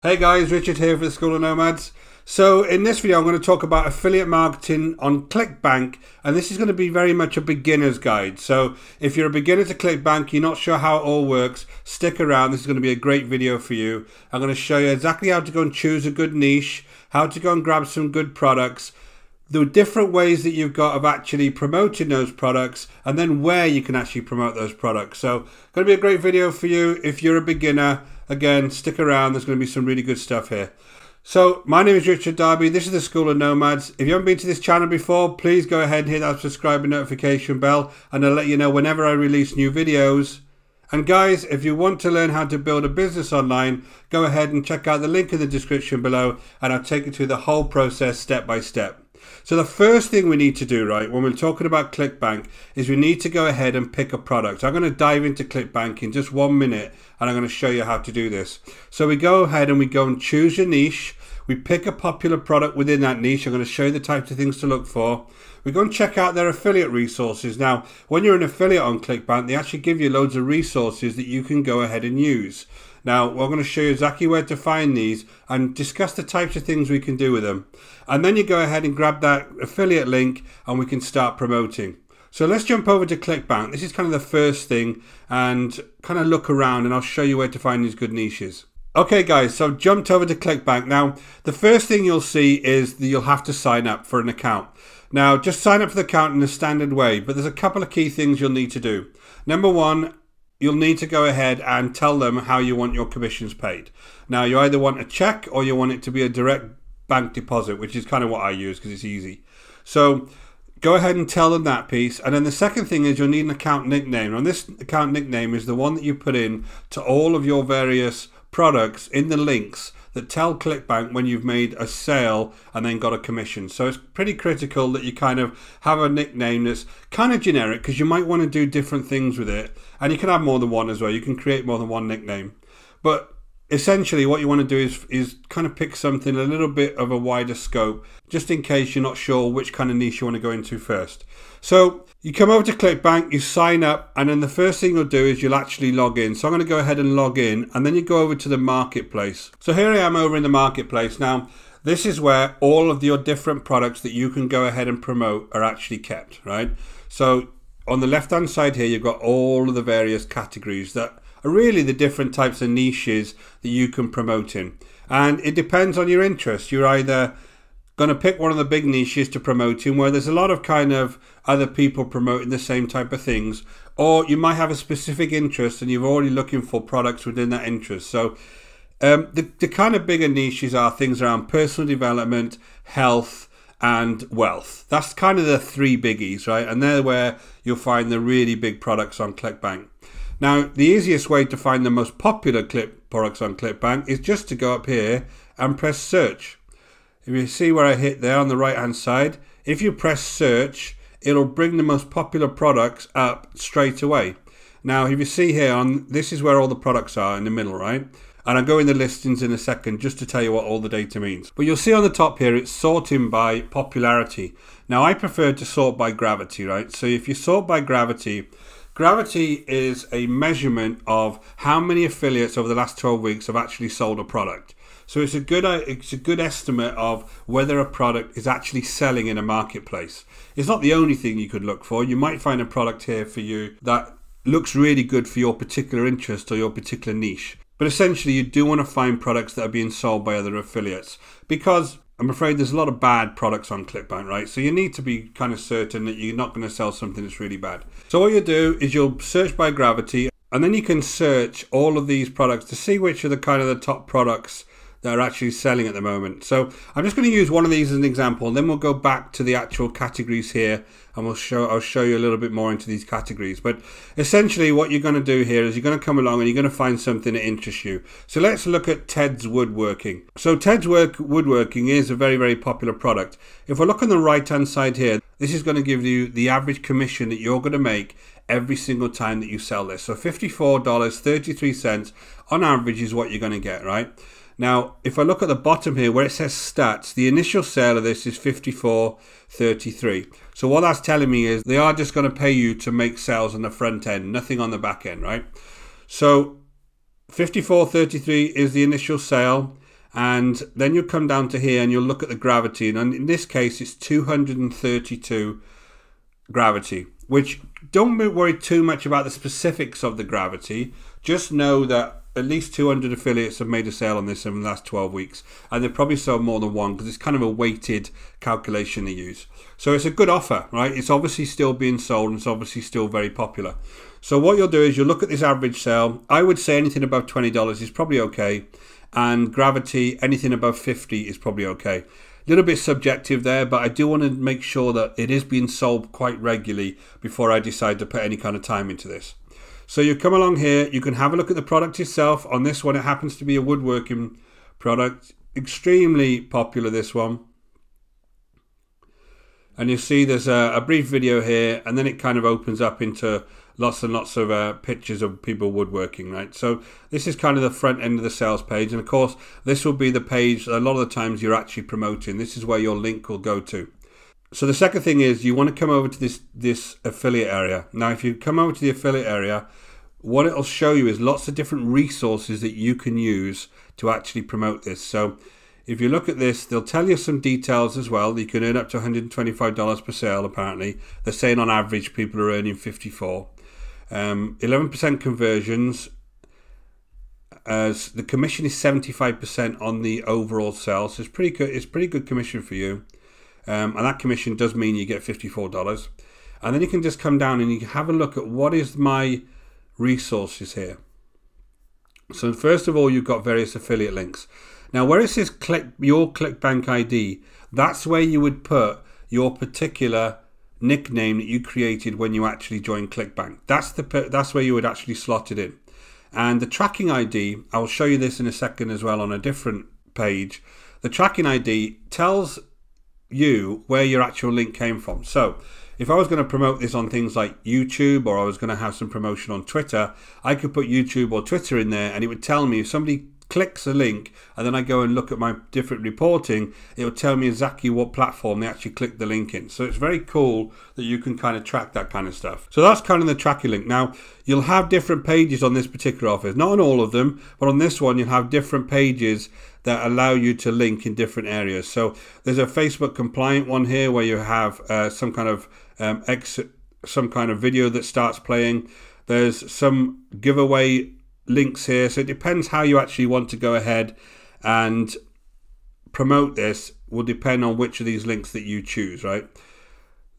Hey guys, Richard here for the School of Nomads. So in this video I'm going to talk about affiliate marketing on Clickbank, and this is going to be very much a beginner's guide. So if you're a beginner to Clickbank, you're not sure how it all works, stick around. This is going to be a great video for you. I'm going to show you exactly how to go and choose a good niche, how to go and grab some good products, the different ways that you've got of actually promoting those products, and then where you can actually promote those products. So going to be a great video for you if you're a beginner. Again, stick around, there's going to be some really good stuff here. So my name is Richard Darby, this is the School of Nomads. If you haven't been to this channel before, please go ahead and hit that subscribe and notification bell, and I'll let you know whenever I release new videos. And guys, if you want to learn how to build a business online, go ahead and check out the link in the description below, and I'll take you through the whole process step by step. So the first thing we need to do, right, when we're talking about Clickbank, is we need to go ahead and pick a product. I'm going to dive into Clickbank in just 1 minute, and I'm going to show you how to do this. So we go ahead and we go and choose your niche. We pick a popular product within that niche. I'm going to show you the types of things to look for. We go and check out their affiliate resources. Now, when you're an affiliate on Clickbank, they actually give you loads of resources that you can go ahead and use. Now, we're going to show you exactly where to find these and discuss the types of things we can do with them. And then you go ahead and grab that affiliate link and we can start promoting. So let's jump over to Clickbank. This is kind of the first thing, and kind of look around and I'll show you where to find these good niches. Okay guys, so I've jumped over to Clickbank. Now, the first thing you'll see is that you'll have to sign up for an account. Now, just sign up for the account in a standard way, but there's a couple of key things you'll need to do. Number one, you'll need to go ahead and tell them how you want your commissions paid. Now, you either want a check or you want it to be a direct bank deposit, which is kind of what I use because it's easy. So go ahead and tell them that piece. And then the second thing is you'll need an account nickname. And this account nickname is the one that you put in to all of your various products in the links that tell Clickbank when you've made a sale and then got a commission. So it's pretty critical that you kind of have a nickname that's kind of generic, because you might want to do different things with it, and you can have more than one as well. You can create more than one nickname, but essentially what you want to do is kind of pick something a little bit of a wider scope, just in case you're not sure which kind of niche you want to go into first. So you come over to Clickbank, you sign up, and then the first thing you'll do is you'll actually log in. So I'm going to go ahead and log in, and then you go over to the marketplace. So here I am over in the marketplace. Now, this is where all of your different products that you can go ahead and promote are actually kept, right? So on the left hand side here, you've got all of the various categories that are really the different types of niches that you can promote in. And it depends on your interest. You're either going to pick one of the big niches to promote in where there's a lot of kind of other people promoting the same type of things, or you might have a specific interest and you're already looking for products within that interest. So the kind of bigger niches are things around personal development, health, and wealth. That's kind of the three biggies, right? And they're where you'll find the really big products on Clickbank. Now, the easiest way to find the most popular products on Clickbank is just to go up here and press search. If you see where I hit there on the right hand side, if you press search, it'll bring the most popular products up straight away. Now, if you see here, this is where all the products are in the middle, right? And I'll go in the listings in a second just to tell you what all the data means. But you'll see on the top here, it's sorting by popularity. Now, I prefer to sort by gravity, right? So if you sort by gravity, gravity is a measurement of how many affiliates over the last 12 weeks have actually sold a product. So it's a good estimate of whether a product is actually selling in a marketplace. It's not the only thing you could look for. You might find a product here for you that looks really good for your particular interest or your particular niche. But essentially, you do want to find products that are being sold by other affiliates, because I'm afraid there's a lot of bad products on Clickbank, right? So you need to be kind of certain that you're not going to sell something that's really bad. So what you do is you'll search by gravity, and then you can search all of these products to see which are the kind of the top products that are actually selling at the moment. So I'm just going to use one of these as an example, and then we'll go back to the actual categories here, and I'll show you a little bit more into these categories. But essentially what you're going to do here is you're going to come along and you're going to find something that interests you. So let's look at Ted's Woodworking. So Ted's Woodworking is a very, very popular product. If we look on the right hand side here, this is going to give you the average commission that you're going to make every single time that you sell this. So $54.33 on average is what you're going to get, right? Now, if I look at the bottom here where it says stats, the initial sale of this is $54.33. So what that's telling me is they are just going to pay you to make sales on the front end, nothing on the back end, right? So $54.33 is the initial sale. And then you'll come down to here and you'll look at the gravity. And in this case, it's 232 gravity, which don't worry too much about the specifics of the gravity. Just know that at least 200 affiliates have made a sale on this in the last 12 weeks. And they've probably sold more than one because it's kind of a weighted calculation they use. So it's a good offer, right? It's obviously still being sold and it's obviously still very popular. So what you'll do is you'll look at this average sale. I would say anything above $20 is probably okay. And gravity, anything above 50 is probably okay. A little bit subjective there, but I do want to make sure that it is being sold quite regularly before I decide to put any kind of time into this. So you come along here, you can have a look at the product itself. On this one, it happens to be a woodworking product. Extremely popular, this one. And you see there's a brief video here, and then it kind of opens up into lots and lots of pictures of people woodworking, right? So this is kind of the front end of the sales page. And of course, this will be the page a lot of the times you're actually promoting. This is where your link will go to. So the second thing is you want to come over to this affiliate area. Now, if you come over to the affiliate area, what it'll show you is lots of different resources that you can use to actually promote this. So if you look at this, they'll tell you some details as well. You can earn up to $125 per sale, apparently. They're saying on average people are earning 54. 11% conversions. As the commission is 75% on the overall sale, so it's pretty good. It's pretty good commission for you. And that commission does mean you get $54. And then you can just come down and you can have a look at what is my resources here. So first of all, you've got various affiliate links. Now, where it says your Clickbank ID, that's where you would put your particular nickname that you created when you actually joined Clickbank. That's where you would actually slot it in. And the tracking ID, I'll show you this in a second as well on a different page. The tracking ID tells you where your actual link came from. So if I was going to promote this on things like YouTube, or I was going to have some promotion on Twitter, I could put YouTube or Twitter in there and it would tell me if somebody clicks a link and then I go and look at my different reporting, it will tell me exactly what platform they actually clicked the link in. So it's very cool that you can kind of track that kind of stuff. So that's kind of the tracking link. Now, you'll have different pages on this particular offer. Not on all of them, but on this one, you'll have different pages that allow you to link in different areas. So there's a Facebook compliant one here where you have some kind of video that starts playing. There's some giveaway links here, so it depends how you actually want to go ahead and promote this. Will depend on which of these links that you choose, right?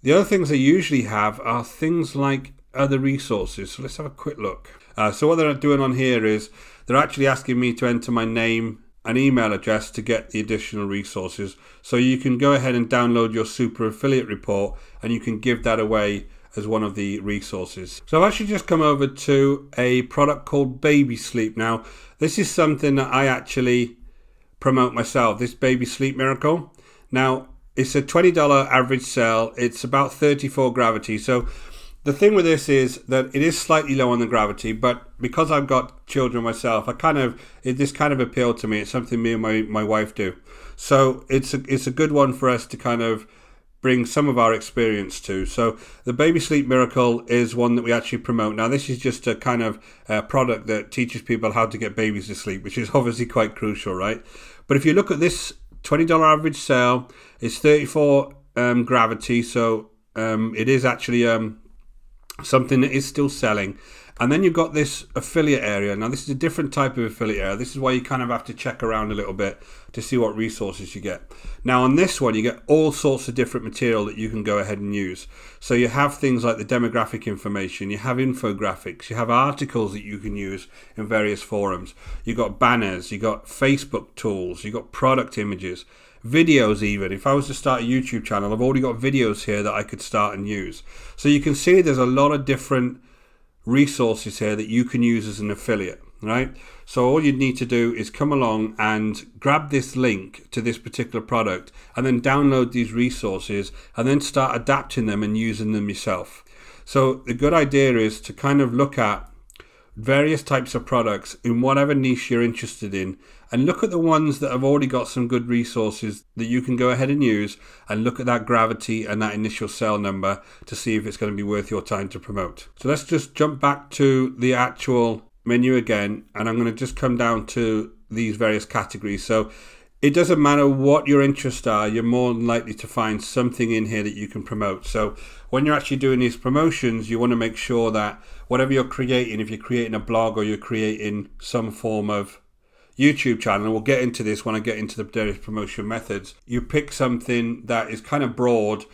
The other things they usually have are things like other resources. So let's have a quick look. So what they're doing on here is they're actually asking me to enter my name and email address to get the additional resources. So you can go ahead and download your super affiliate report and you can give that away as one of the resources. So I've actually just come over to a product called Baby Sleep. Now, this is something that I actually promote myself, this Baby Sleep Miracle. Now, it's a $20 average sale. It's about 34 gravity. So the thing with this is that it is slightly low on the gravity, but because I've got children myself, this kind of appealed to me. It's something me and my wife do. So it's a good one for us to kind of bring some of our experience to. So the Baby Sleep Miracle is one that we actually promote. Now, this is just a kind of product that teaches people how to get babies to sleep, which is obviously quite crucial, right? But if you look at this $20 average sale, it's 34 gravity, so it is actually something that is still selling. And then you've got this affiliate area. Now, this is a different type of affiliate area. This is why you kind of have to check around a little bit to see what resources you get. Now, on this one, you get all sorts of different material that you can go ahead and use. So you have things like the demographic information, you have infographics, you have articles that you can use in various forums. You've got banners, you've got Facebook tools, you've got product images, videos even. If I was to start a YouTube channel, I've already got videos here that I could start and use. So you can see there's a lot of different resources here that you can use as an affiliate, right? So all you need to do is come along and grab this link to this particular product and then download these resources and then start adapting them and using them yourself. So the good idea is to kind of look at various types of products in whatever niche you're interested in and look at the ones that have already got some good resources that you can go ahead and use, and look at that gravity and that initial sale number to see if it's going to be worth your time to promote. So let's just jump back to the actual menu again, and I'm going to just come down to these various categories. So it doesn't matter what your interests are, you're more than likely to find something in here that you can promote. So when you're actually doing these promotions, you want to make sure that whatever you're creating, if you're creating a blog or you're creating some form of YouTube channel, and we'll get into this when I get into the various promotion methods, you pick something that is kind of broad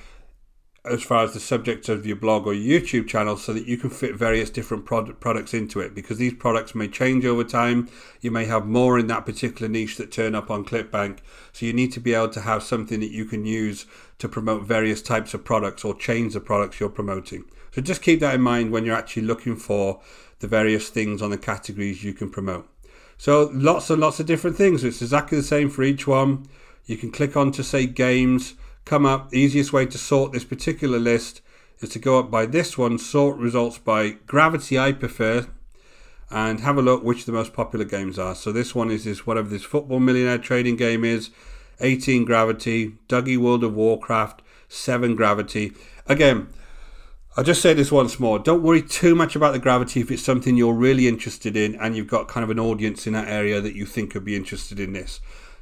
as far as the subject of your blog or your YouTube channel, so that you can fit various different products into it, because these products may change over time. You may have more in that particular niche that turn up on Clickbank, so you need to be able to have something that you can use to promote various types of products or change the products you're promoting. So just keep that in mind when you're actually looking for the various things on the categories you can promote. So lots and lots of different things. It's exactly the same for each one. You can click on to say games, come up. The easiest way to sort this particular list is to go up by this one, sort results by gravity I prefer, and have a look which the most popular games are. So this one is this, whatever this football millionaire trading game is, 18 gravity, Dougie World of Warcraft, 7 gravity. Again, I'll just say this once more, don't worry too much about the gravity if it's something you're really interested in and you've got kind of an audience in that area that you think could be interested in this.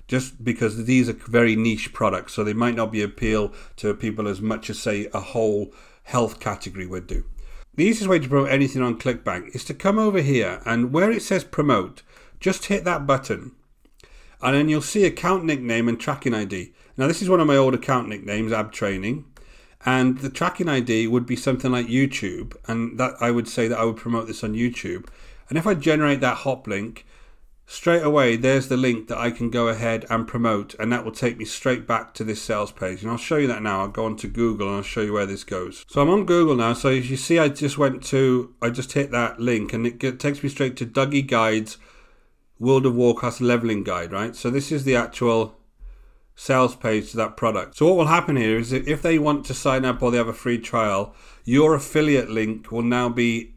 Just because these are very niche products, so they might not be appeal to people as much as, say, a whole health category would do. The easiest way to promote anything on Clickbank is to come over here, and where it says promote, just hit that button, and then you'll see account nickname and tracking ID. Now this is one of my old account nicknames, Ab Training, and the tracking ID would be something like YouTube, and that I would say that I would promote this on YouTube. And if I generate that hop link, straight away there's the link that I can go ahead and promote, and that will take me straight back to this sales page. And I'll show you that now. I'll go on to Google and I'll show you where this goes. So I'm on Google now. So as you see, I just hit that link and it takes me straight to Dougie Guide's World of Warcraft leveling guide, right? So this is the actual sales page to that product. So what will happen here is that if they want to sign up or they have a free trial, your affiliate link will now be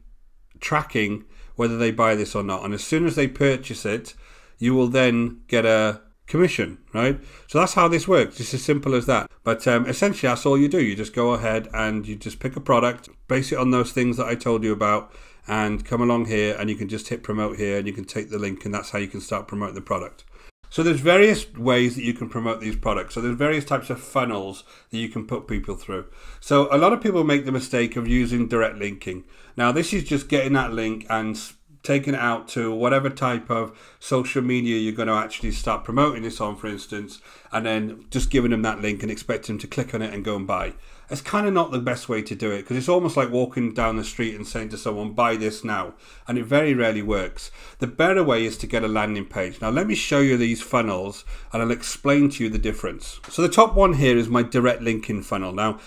tracking whether they buy this or not. And as soon as they purchase it, you will then get a commission, right? So that's how this works. It's as simple as that. But essentially, that's all you do. You just go ahead and you just pick a product, base it on those things that I told you about, and come along here and you can just hit promote here and you can take the link, and that's how you can start promoting the product. So there's various ways that you can promote these products. So there's various types of funnels that you can put people through. So a lot of people make the mistake of using direct linking. Now this is just getting that link and taking it out to whatever type of social media you're going to actually start promoting this on, for instance, and then just giving them that link and expect them to click on it and go and buy. It's kind of not the best way to do it, because it's almost like walking down the street and saying to someone, buy this now, and it very rarely works. The better way is to get a landing page. Now let me show you these funnels and I'll explain to you the difference. So the top one here is my direct linking funnel. Now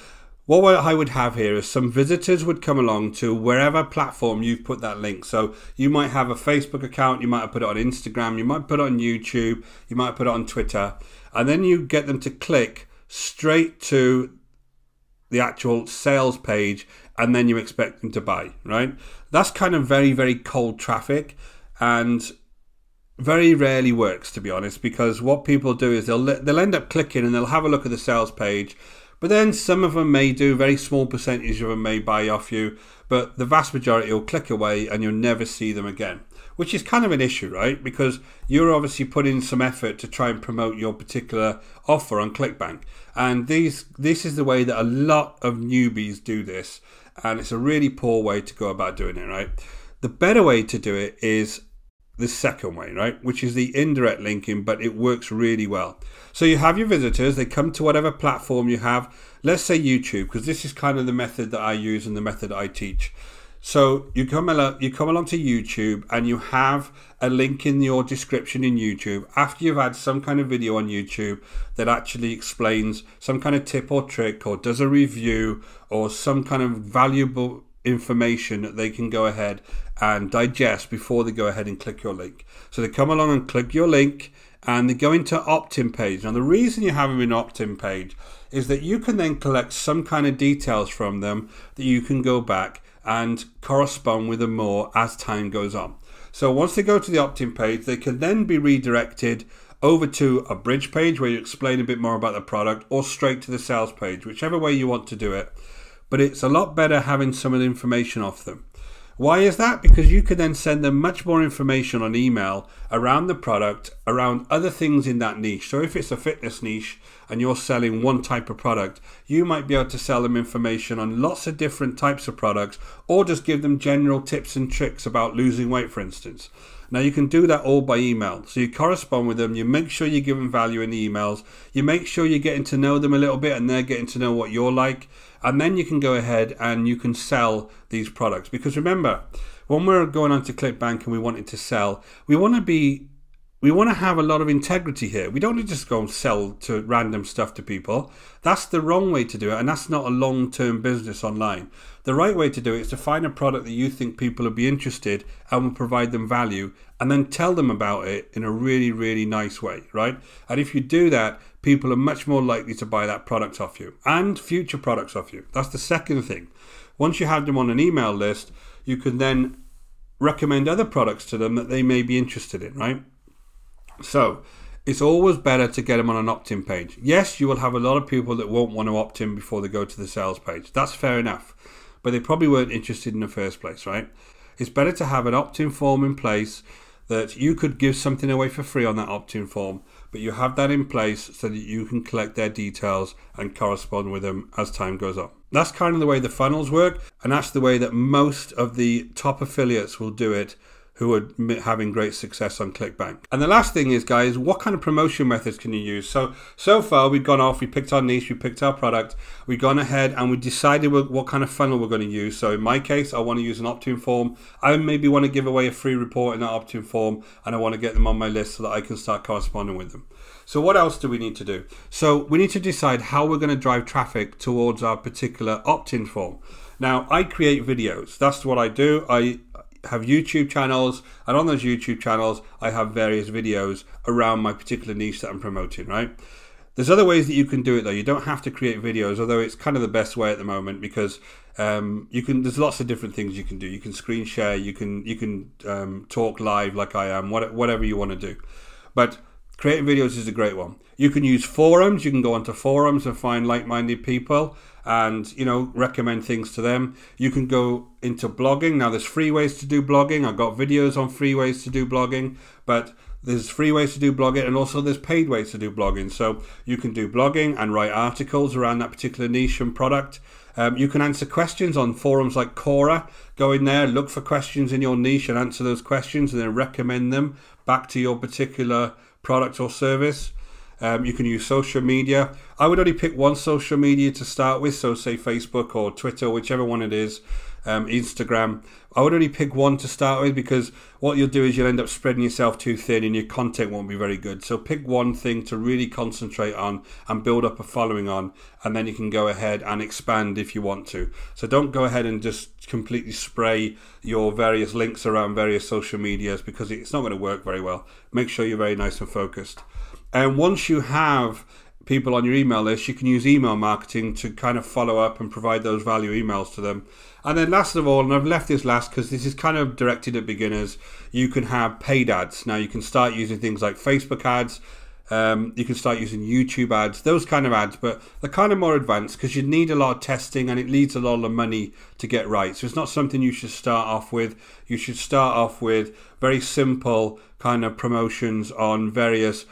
what I would have here is some visitors would come along to wherever platform you've put that link. So you might have a Facebook account, you might have put it on Instagram, you might put it on YouTube, you might put it on Twitter, and then you get them to click straight to the actual sales page, and then you expect them to buy, right? That's kind of very, very cold traffic, and very rarely works, to be honest, because what people do is they'll end up clicking and they'll have a look at the sales page. But then some of them may do, very small percentage of them may buy off you, but the vast majority will click away and you'll never see them again, which is kind of an issue, right? Because you're obviously putting some effort to try and promote your particular offer on Clickbank. And this is the way that a lot of newbies do this, and it's a really poor way to go about doing it, right? The better way to do it is the second way, right? Which is the indirect linking, but it works really well. So you have your visitors, they come to whatever platform you have. Let's say YouTube, because this is kind of the method that I use and the method I teach. So you come along to YouTube and you have a link in your description in YouTube after you've had some kind of video on YouTube that actually explains some kind of tip or trick or does a review or some kind of valuable information that they can go ahead and digest before they go ahead and click your link. So they come along and click your link and they go into opt-in page. Now the reason you have them in opt-in page is that you can then collect some kind of details from them that you can go back and correspond with them more as time goes on. So once they go to the opt-in page, they can then be redirected over to a bridge page where you explain a bit more about the product, or straight to the sales page, whichever way you want to do it. But it's a lot better having some of the information off them. Why is that? Because you can then send them much more information on email around the product, around other things in that niche. So if it's a fitness niche and you're selling one type of product, you might be able to sell them information on lots of different types of products, or just give them general tips and tricks about losing weight, for instance. Now you can do that all by email. So you correspond with them, you make sure you give them value in the emails, you make sure you're getting to know them a little bit and they're getting to know what you're like, and then you can go ahead and you can sell these products. Because remember, when we're going on to Clickbank and we want it to sell, we want to have a lot of integrity here. We don't need to just go and sell to random stuff to people. That's the wrong way to do it, and that's not a long-term business online. The right way to do it is to find a product that you think people will be interested and will provide them value, and then tell them about it in a really, really nice way, right? And if you do that, people are much more likely to buy that product off you and future products off you. That's the second thing. Once you have them on an email list, you can then recommend other products to them that they may be interested in, right? So it's always better to get them on an opt-in page. Yes, you will have a lot of people that won't want to opt in before they go to the sales page. That's fair enough. But they probably weren't interested in the first place, right? It's better to have an opt-in form in place that you could give something away for free on that opt-in form, but you have that in place so that you can collect their details and correspond with them as time goes on. That's kind of the way the funnels work, and that's the way that most of the top affiliates will do it who are having great success on Clickbank. And the last thing is, guys, what kind of promotion methods can you use? So far we've gone off, we picked our niche, we picked our product, we've gone ahead and we decided what kind of funnel we're going to use. So in my case, I want to use an opt-in form. I maybe want to give away a free report in that opt-in form, and I want to get them on my list so that I can start corresponding with them. So what else do we need to do? So we need to decide how we're going to drive traffic towards our particular opt-in form. Now, I create videos. That's what I do. I have YouTube channels, and on those YouTube channels I have various videos around my particular niche that I'm promoting, right? There's other ways that you can do it though. You don't have to create videos, although it's kind of the best way at the moment, because there's lots of different things you can do. You can screen share, you can talk live like I am, whatever you want to do. But creating videos is a great one. You can use forums. You can go onto forums and find like-minded people and, you know, recommend things to them. You can go into blogging. Now, there's free ways to do blogging. I've got videos on free ways to do blogging, but there's free ways to do blogging, and also there's paid ways to do blogging. So you can do blogging and write articles around that particular niche and product. You can answer questions on forums like Quora. Go in there, look for questions in your niche and answer those questions, and then recommend them back to your particular product or service. You can use social media. I would only pick one social media to start with, so say Facebook or Twitter, whichever one it is, Instagram. I would only pick one to start with, because what you'll do is you'll end up spreading yourself too thin and your content won't be very good. So pick one thing to really concentrate on and build up a following on, and then you can go ahead and expand if you want to. So don't go ahead and just completely spray your various links around various social medias, because it's not going to work very well. Make sure you're very nice and focused. And once you have people on your email list, you can use email marketing to kind of follow up and provide those value emails to them. And then last of all, and I've left this last because this is kind of directed at beginners, you can have paid ads. Now you can start using things like Facebook ads, you can start using YouTube ads, those kind of ads, but they're kind of more advanced because you need a lot of testing and it needs a lot of money to get right. So it's not something you should start off with. You should start off with very simple kind of promotions on various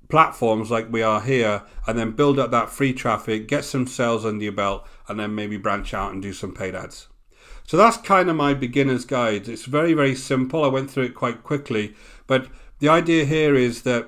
platforms like we are here, and then build up that free traffic, get some sales under your belt, and then maybe branch out and do some paid ads. So that's kind of my beginner's guide. It's very, very simple. I went through it quite quickly, but the idea here is that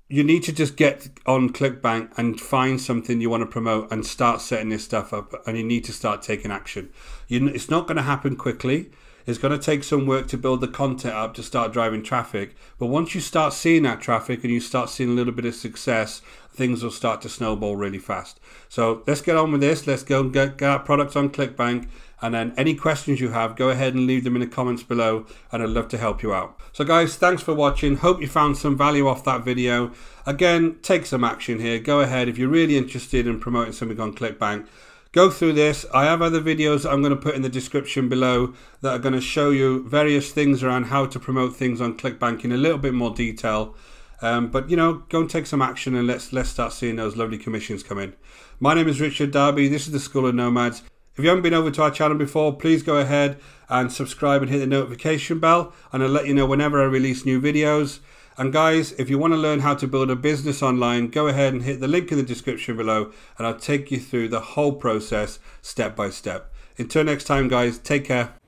you need to just get on Clickbank and find something you want to promote and start setting this stuff up, and you need to start taking action. It's not going to happen quickly. It's going to take some work to build the content up to start driving traffic. But once you start seeing that traffic and you start seeing a little bit of success, things will start to snowball really fast. So let's get on with this. Let's go and get our products on Clickbank. And then any questions you have, go ahead and leave them in the comments below, and I'd love to help you out. So guys, thanks for watching. Hope you found some value off that video. Again, take some action here. Go ahead if you're really interested in promoting something on Clickbank. Go through this. I have other videos that I'm going to put in the description below that are going to show you various things around how to promote things on Clickbank in a little bit more detail. But, you know, go and take some action, and let's start seeing those lovely commissions come in. My name is Richard Darby. This is the School of Nomads. If you haven't been over to our channel before, please go ahead and subscribe and hit the notification bell, and I'll let you know whenever I release new videos. And guys, if you want to learn how to build a business online, go ahead and hit the link in the description below and I'll take you through the whole process step by step. Until next time guys, take care.